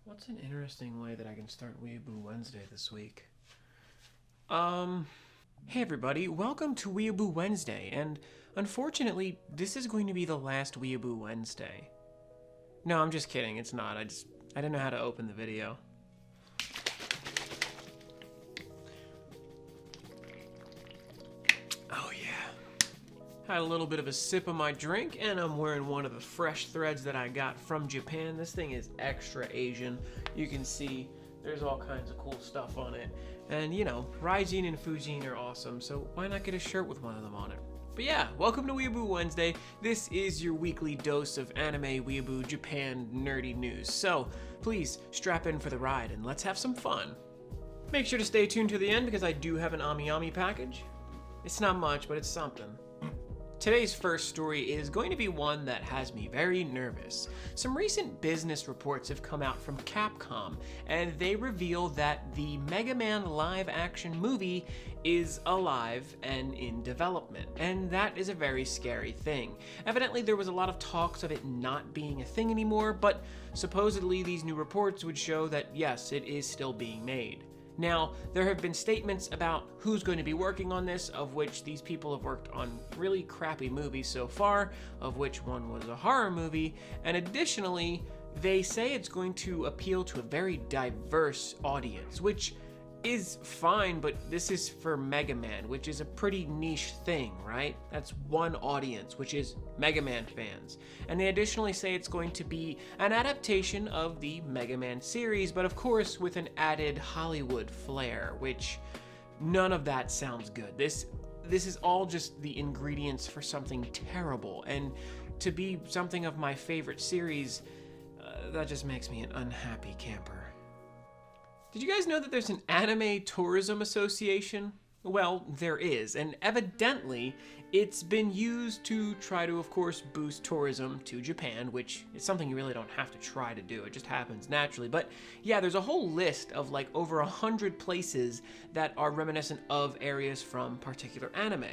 What's an interesting way that I can start Weeaboo Wednesday this week? Hey everybody, welcome to Weeaboo Wednesday, and unfortunately, this is going to be the last Weeaboo Wednesday. No, I'm just kidding, it's not. I didn't know how to open the video. Oh yeah. Had a little bit of a sip of my drink, and I'm wearing one of the fresh threads that I got from Japan. This thing is extra Asian. You can see there's all kinds of cool stuff on it. And you know, Raijin and Fujin are awesome, so why not get a shirt with one of them on it? But yeah, welcome to Weeaboo Wednesday. This is your weekly dose of anime, weeaboo, Japan, nerdy news. So please strap in for the ride and let's have some fun. Make sure to stay tuned to the end because I do have an Amiami package. It's not much, but it's something. Today's first story is going to be one that has me very nervous. Some recent business reports have come out from Capcom, and they reveal that the Megaman live-action movie is alive and in development, and that is a very scary thing. Evidently, there was a lot of talks of it not being a thing anymore, but supposedly these new reports would show that yes, it is still being made. Now, there have been statements about who's going to be working on this, of which these people have worked on really crappy movies so far, of which one was a horror movie, and additionally, they say it's going to appeal to a very diverse audience, which is fine, but this is for Megaman, which is a pretty niche thing, right? That's one audience, which is Megaman fans. And they additionally say it's going to be an adaptation of the Megaman series, but of course with an added Hollywood flair, which none of that sounds good. This is all just the ingredients for something terrible, and to be something of my favorite series, that just makes me an unhappy camper. Did you guys know that there's an anime tourism association? Well, there is, and evidently it's been used to try to, of course, boost tourism to Japan, which is something you really don't have to try to do, it just happens naturally. But yeah, there's a whole list of like over 100 places that are reminiscent of areas from particular anime.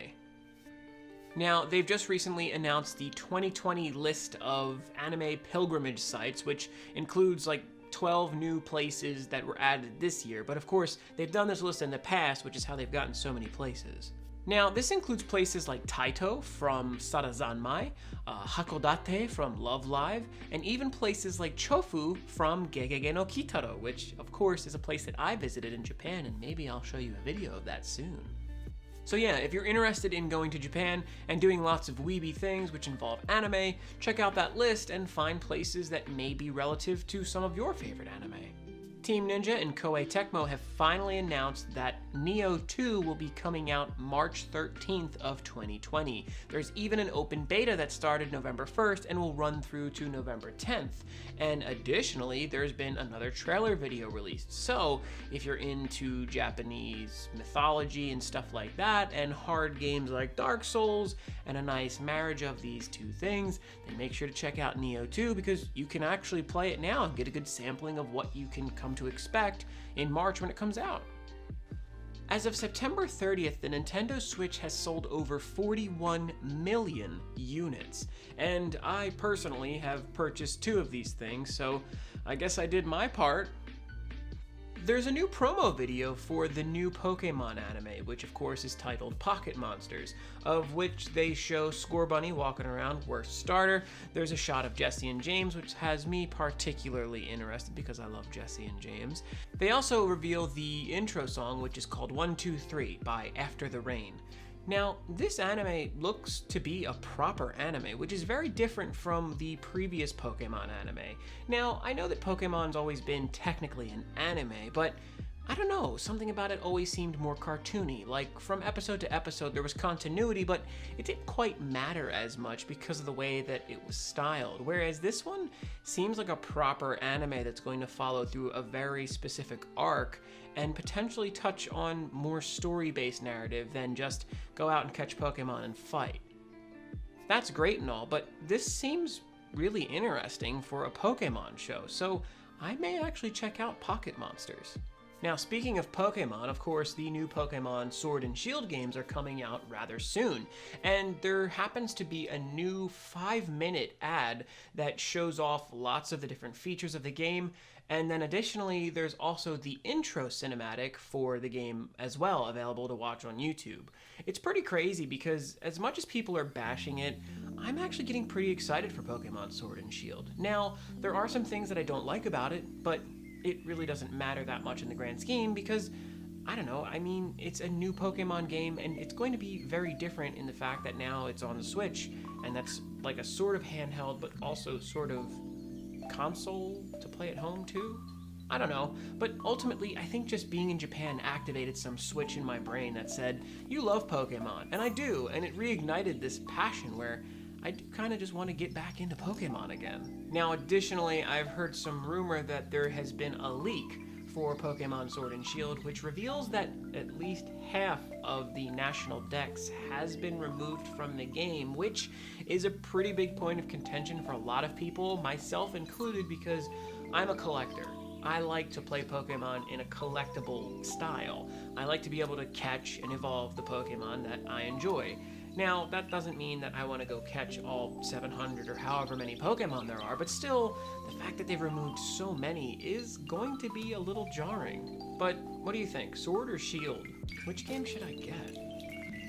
Now, they've just recently announced the 2020 list of anime pilgrimage sites, which includes like 12 new places that were added this year, but of course, they've done this list in the past, which is how they've gotten so many places. Now, this includes places like Taito from Sarazanmai, Hakodate from Love Live, and even places like Chofu from Gegege no Kitaro, which of course is a place that I visited in Japan, and maybe I'll show you a video of that soon. So yeah, if you're interested in going to Japan and doing lots of weeby things which involve anime, check out that list and find places that may be relative to some of your favorite anime. Team Ninja and Koei Tecmo have finally announced that Neo 2 will be coming out March 13th of 2020. There's even an open beta that started November 1st and will run through to November 10th. And additionally, there's been another trailer video released. So if you're into Japanese mythology and stuff like that, and hard games like Dark Souls, and a nice marriage of these two things, then make sure to check out Neo 2 because you can actually play it now and get a good sampling of what you can come to expect in March when it comes out. As of September 30th, the Nintendo Switch has sold over 41 million units, and I personally have purchased 2 of these things, so I guess I did my part. There's a new promo video for the new Pokemon anime, which of course is titled Pocket Monsters, of which they show Scorbunny walking around, worst starter. There's a shot of Jessie and James, which has me particularly interested because I love Jessie and James. They also reveal the intro song, which is called 123 by After the Rain. Now, this anime looks to be a proper anime, which is very different from the previous Pokemon anime. Now, I know that Pokemon's always been technically an anime, but I don't know, something about it always seemed more cartoony. Like, from episode to episode there was continuity, but it didn't quite matter as much because of the way that it was styled. Whereas this one seems like a proper anime that's going to follow through a very specific arc and potentially touch on more story-based narrative than just go out and catch Pokemon and fight. That's great and all, but this seems really interesting for a Pokemon show, so I may actually check out Pocket Monsters. Now, speaking of Pokemon, of course, the new Pokemon Sword and Shield games are coming out rather soon. And there happens to be a new 5-minute ad that shows off lots of the different features of the game. And then additionally, there's also the intro cinematic for the game as well, available to watch on YouTube. It's pretty crazy because as much as people are bashing it, I'm actually getting pretty excited for Pokemon Sword and Shield. Now, there are some things that I don't like about it, but it really doesn't matter that much in the grand scheme because, I don't know, I mean, it's a new Pokemon game and it's going to be very different in the fact that now it's on the Switch and that's like a sort of handheld but also sort of console to play at home too? I don't know, but ultimately I think just being in Japan activated some switch in my brain that said, you love Pokemon, and I do, and it reignited this passion where I kind of just want to get back into Pokemon again. Now, additionally, I've heard some rumor that there has been a leak for Pokemon Sword and Shield, which reveals that at least half of the national dex has been removed from the game, which is a pretty big point of contention for a lot of people, myself included, because I'm a collector. I like to play Pokemon in a collectible style. I like to be able to catch and evolve the Pokemon that I enjoy. Now, that doesn't mean that I want to go catch all 700 or however many Pokemon there are, but still, the fact that they've removed so many is going to be a little jarring. But what do you think, Sword or Shield? Which game should I get?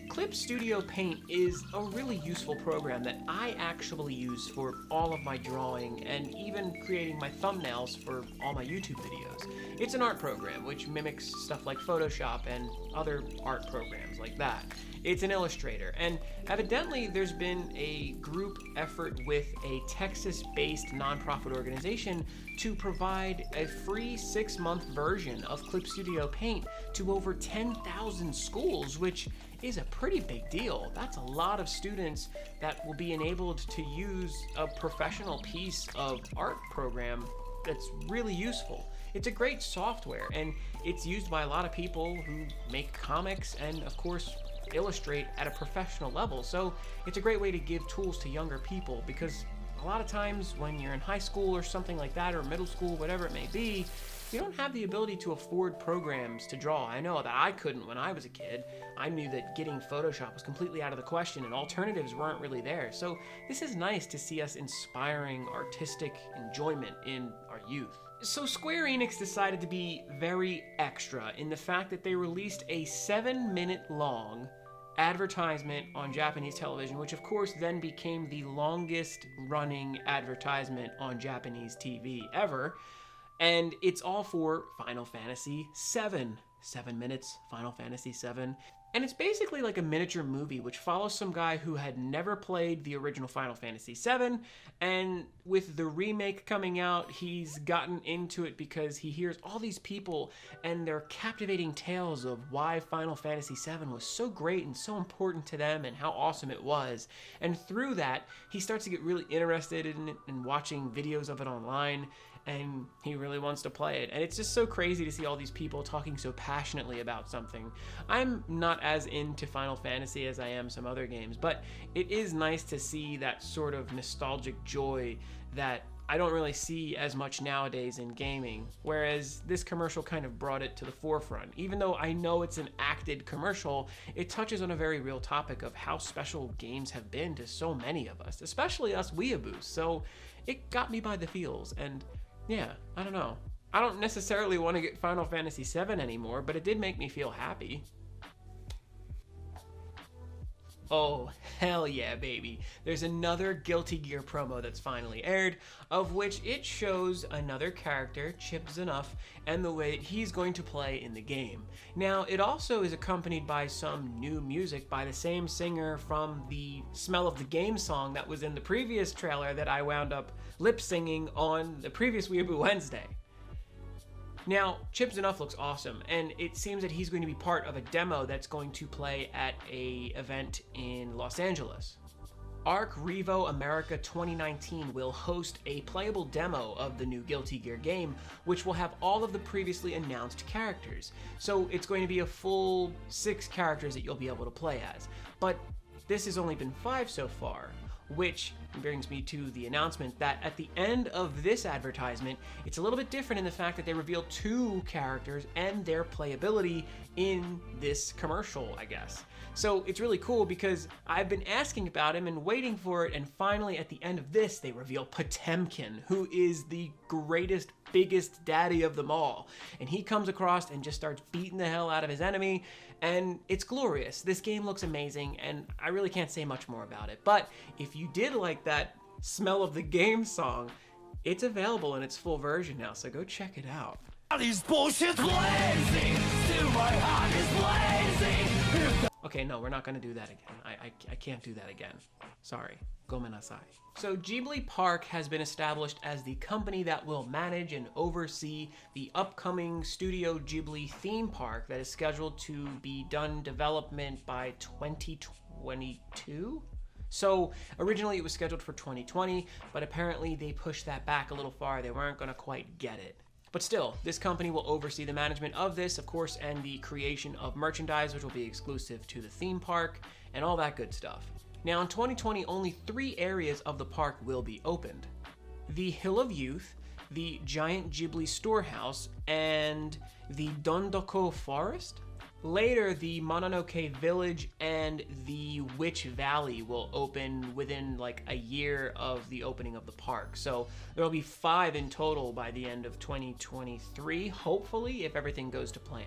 Clip Studio Paint is a really useful program that I actually use for all of my drawing and even creating my thumbnails for all my YouTube videos. It's an art program which mimics stuff like Photoshop and other art programs like that. It's an illustrator, and evidently there's been a group effort with a Texas-based nonprofit organization to provide a free 6-month version of Clip Studio Paint to over 10,000 schools, which is a pretty big deal. That's a lot of students that will be enabled to use a professional piece of art program that's really useful. It's a great software, and it's used by a lot of people who make comics and, of course, illustrate at a professional level. So it's a great way to give tools to younger people, because a lot of times when you're in high school or something like that, or middle school, whatever it may be, you don't have the ability to afford programs to draw. I know that I couldn't when I was a kid. I knew that getting Photoshop was completely out of the question and alternatives weren't really there. So this is nice to see us inspiring artistic enjoyment in our youth. So Square Enix decided to be very extra in the fact that they released a 7-minute long advertisement on Japanese television, which of course then became the longest running advertisement on Japanese TV ever. And it's all for Final Fantasy VII. 7 minutes, Final Fantasy VII. And it's basically like a miniature movie which follows some guy who had never played the original Final Fantasy VII, and with the remake coming out, he's gotten into it because he hears all these people and their captivating tales of why Final Fantasy VII was so great and so important to them and how awesome it was. And through that, he starts to get really interested in it and watching videos of it online, and he really wants to play it. And it's just so crazy to see all these people talking so passionately about something. I'm not as into Final Fantasy as I am some other games, but it is nice to see that sort of nostalgic joy that I don't really see as much nowadays in gaming, whereas this commercial kind of brought it to the forefront. Even though I know it's an acted commercial, it touches on a very real topic of how special games have been to so many of us, especially us weeaboos. So it got me by the feels, and yeah, I don't know. I don't necessarily want to get Final Fantasy VII anymore, but it did make me feel happy. Oh, hell yeah, baby. There's another Guilty Gear promo that's finally aired, of which it shows another character, Chip Z'Nuff, and the way that he's going to play in the game. Now, it also is accompanied by some new music by the same singer from the Smell of the Game song that was in the previous trailer that I wound up lip-singing on the previous Weeaboo Wednesday. Now, Chip Z'Nuff looks awesome, and it seems that he's going to be part of a demo that's going to play at a event in Los Angeles. Arc Revo America 2019 will host a playable demo of the new Guilty Gear game, which will have all of the previously announced characters. So it's going to be a full 6 characters that you'll be able to play as. But this has only been 5 so far. which brings me to the announcement that at the end of this advertisement, it's a little bit different in the fact that they reveal 2 characters and their playability in this commercial, I guess. So it's really cool because I've been asking about him and waiting for it, and finally at the end of this, they reveal Potemkin, who is the greatest, biggest daddy of them all. And he comes across and just starts beating the hell out of his enemy, and it's glorious. This game looks amazing, and I really can't say much more about it. But if you did like that Smell of the Game song, it's available in its full version now, so go check it out. These bullshit's blazing, still my heart is blazing. Okay, no, we're not gonna do that again. I can't do that again. Sorry. Gomenasai. So Ghibli Park has been established as the company that will manage and oversee the upcoming Studio Ghibli theme park that is scheduled to be done development by 2022? So originally it was scheduled for 2020, but apparently they pushed that back a little far. They weren't gonna quite get it. But still, this company will oversee the management of this, of course, and the creation of merchandise, which will be exclusive to the theme park, and all that good stuff. Now, in 2020, only 3 areas of the park will be opened. The Hill of Youth, the Giant Ghibli Storehouse, and the Dondoko Forest. Later, the Mononoke Village and the Witch Valley will open within like a year of the opening of the park. So there will be 5 in total by the end of 2023, hopefully, if everything goes to plan.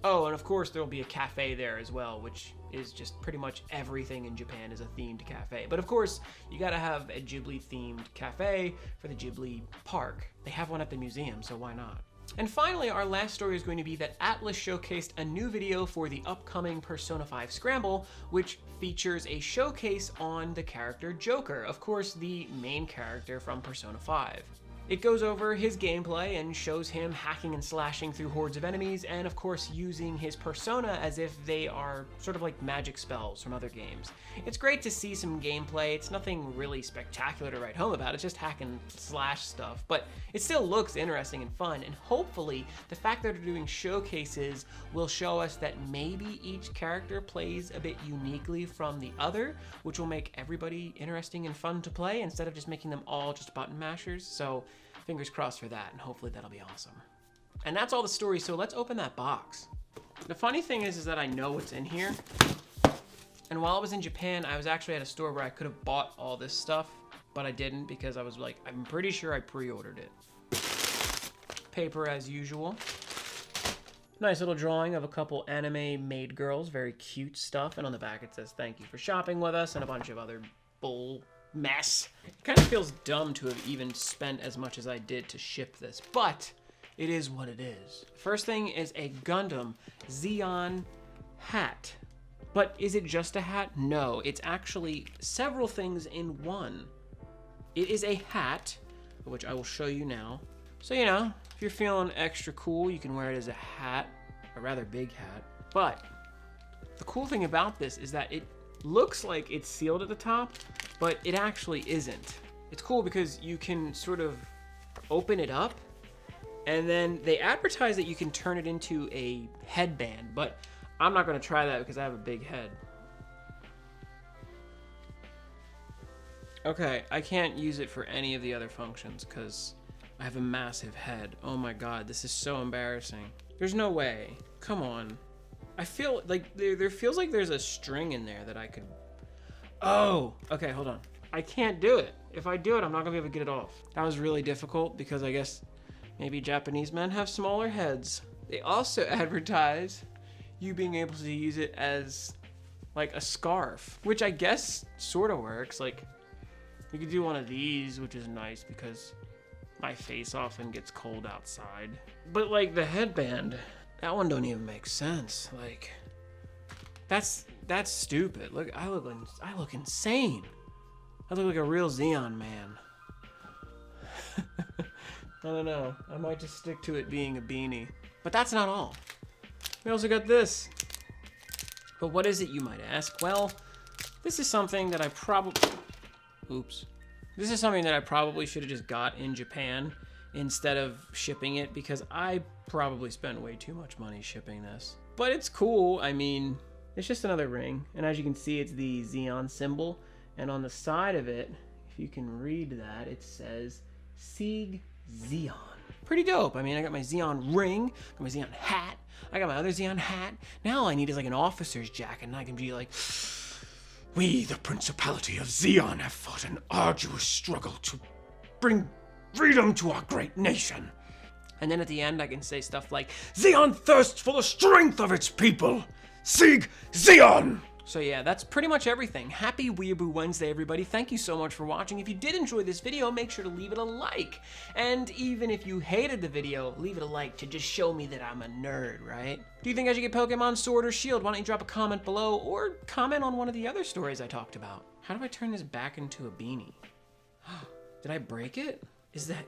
Oh, and of course there will be a cafe there as well, which is just pretty much everything in Japan is a themed cafe. But of course, you gotta have a Ghibli themed cafe for the Ghibli park. They have one at the museum, so why not? And finally, our last story is going to be that Atlus showcased a new video for the upcoming Persona 5 Scramble, which features a showcase on the character Joker, of course, the main character from Persona 5. It goes over his gameplay and shows him hacking and slashing through hordes of enemies, and of course using his persona as if they are sort of like magic spells from other games. It's great to see some gameplay. It's nothing really spectacular to write home about. It's just hack and slash stuff, but it still looks interesting and fun, and hopefully the fact that they're doing showcases will show us that maybe each character plays a bit uniquely from the other, which will make everybody interesting and fun to play instead of just making them all just button mashers. So fingers crossed for that, and hopefully that'll be awesome. And that's all the story, so let's open that box. The funny thing is that I know what's in here. And while I was in Japan, I was actually at a store where I could have bought all this stuff, but I didn't because I was like, I'm pretty sure I pre-ordered it. Paper as usual. Nice little drawing of a couple anime maid girls, very cute stuff. And on the back it says, thank you for shopping with us, and a bunch of other bull mess. It kind of feels dumb to have even spent as much as I did to ship this, but it is what it is. First thing is a Gundam Zeon hat. But is it just a hat? No, it's actually several things in one. It is a hat, which I will show you now. So, you know, if you're feeling extra cool, you can wear it as a hat, a rather big hat. But the cool thing about this is that it looks like it's sealed at the top, but it actually isn't. It's cool because you can sort of open it up, and then they advertise that you can turn it into a headband, but I'm not gonna try that because I have a big head. Okay, I can't use it for any of the other functions because I have a massive head. Oh my god, this is so embarrassing. There's no way. Come on. I feel like there feels like there's a string in there that I could... Oh, okay, hold on. I can't do it. If I do it, I'm not gonna be able to get it off. That was really difficult because I guess maybe Japanese men have smaller heads. They also advertise you being able to use it as like a scarf, which I guess sort of works. Like you could do one of these, which is nice because my face often gets cold outside. But like the headband, that one don't even make sense. Like that's stupid. Look, I look insane. I look like a real Xeon man. I don't know. I might just stick to it being a beanie. But that's not all. We also got this. But what is it, you might ask? Well, this is something that I probably... Oops. This is something that I probably should have just got in Japan instead of shipping it because I probably spent way too much money shipping this. But it's cool. I mean, it's just another ring. And as you can see, it's the Xeon symbol. And on the side of it, if you can read that, it says Sieg Zeon. Pretty dope. I mean, I got my Zeon ring, got my Zeon hat, I got my other Zeon hat. Now all I need is like an officer's jacket, and I can be like, we, the Principality of Zeon, have fought an arduous struggle to bring freedom to our great nation. And then at the end, I can say stuff like, Zeon thirsts for the strength of its people. Sieg Zeon! So yeah, that's pretty much everything. Happy Weeaboo Wednesday, everybody. Thank you so much for watching. If you did enjoy this video, make sure to leave it a like. And even if you hated the video, leave it a like to just show me that I'm a nerd, right? Do you think I should get Pokemon Sword or Shield? Why don't you drop a comment below or comment on one of the other stories I talked about? How do I turn this back into a beanie? Did I break it?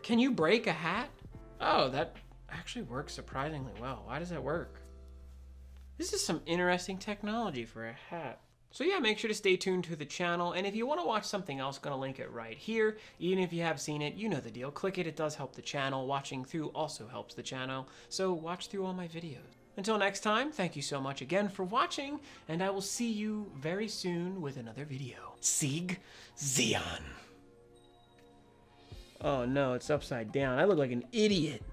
Can you break a hat? Oh, that actually works surprisingly well. Why does that work? This is some interesting technology for a hat. So yeah, make sure to stay tuned to the channel, and if you want to watch something else, I'm gonna link it right here. Even if you have seen it, you know the deal. Click it, it does help the channel. Watching through also helps the channel, so watch through all my videos. Until next time, thank you so much again for watching, and I will see you very soon with another video. Sieg Zeon. Oh no, it's upside down. I look like an idiot.